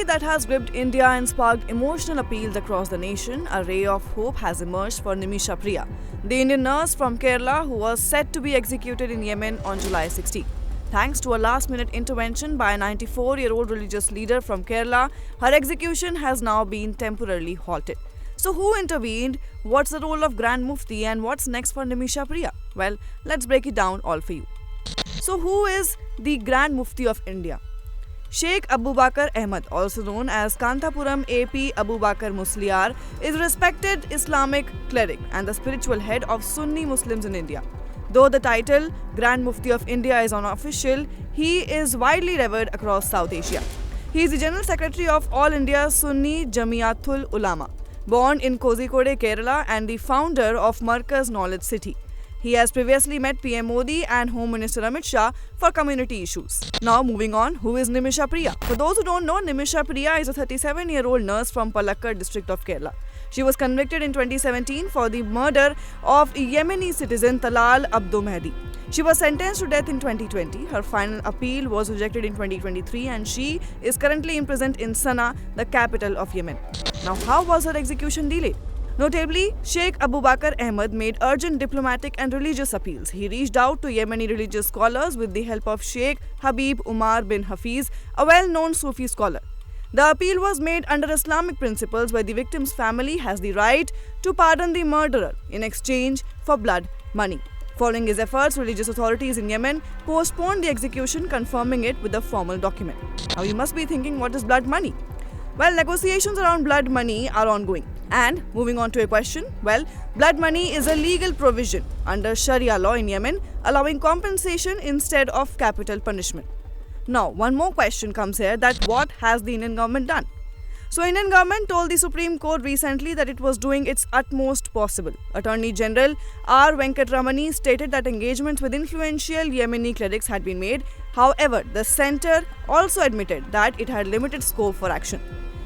tragedy that has gripped India and sparked emotional appeals across the nation, a ray of hope has emerged for Nimisha Priya, the Indian nurse from Kerala who was set to be executed in Yemen on July 16. Thanks to a last-minute intervention by a 94-year-old religious leader from Kerala, her execution has now been temporarily halted. So who intervened, what's the role of Grand Mufti, and what's next for Nimisha Priya? Well, let's break it down all for you. So who is the Grand Mufti of India? Sheikh Abu Bakr Ahmad, also known as Kantapuram AP Abu Bakr Musliar, is a respected Islamic cleric and the spiritual head of Sunni Muslims in India. Though the title Grand Mufti of India is unofficial, he is widely revered across South Asia. He is the General Secretary of All India Sunni Jamiatul Ulama, born in Kozhikode, Kerala, and the founder of Markaz Knowledge City. He has previously met PM Modi and Home Minister Amit Shah for community issues. Now moving on, who is Nimisha Priya? For those who don't know, Nimisha Priya is a 37-year-old nurse from Palakkad district of Kerala. She was convicted in 2017 for the murder of Yemeni citizen Talal Abdo Mehdi. She was sentenced to death in 2020. Her final appeal was rejected in 2023 and she is currently imprisoned in Sana'a, the capital of Yemen. Now, how was her execution delayed? Notably, Sheikh Abu Bakr Ahmad made urgent diplomatic and religious appeals. He reached out to Yemeni religious scholars with the help of Sheikh Habib Umar bin Hafiz, a well-known Sufi scholar. The appeal was made under Islamic principles where the victim's family has the right to pardon the murderer in exchange for blood money. Following his efforts, religious authorities in Yemen postponed the execution, confirming it with a formal document. Now you must be thinking, what is blood money? Well, negotiations around blood money are ongoing. And moving on to a question, well, blood money is a legal provision under Sharia law in Yemen, allowing compensation instead of capital punishment. Now, one more question comes here, that what has the Indian government done? So, Indian government told the Supreme Court recently that it was doing its utmost possible. Attorney General R. Venkatramani stated that engagements with influential Yemeni clerics had been made. However, the centre also admitted that it had limited scope for action.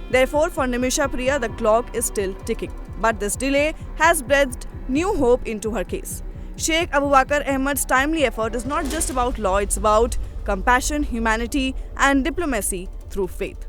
Therefore, for Nimisha Priya, the clock is still ticking. But this delay has breathed new hope into her case. Sheikh Abu Bakr Ahmad's timely effort is not just about law, it's about compassion, humanity, and diplomacy through faith.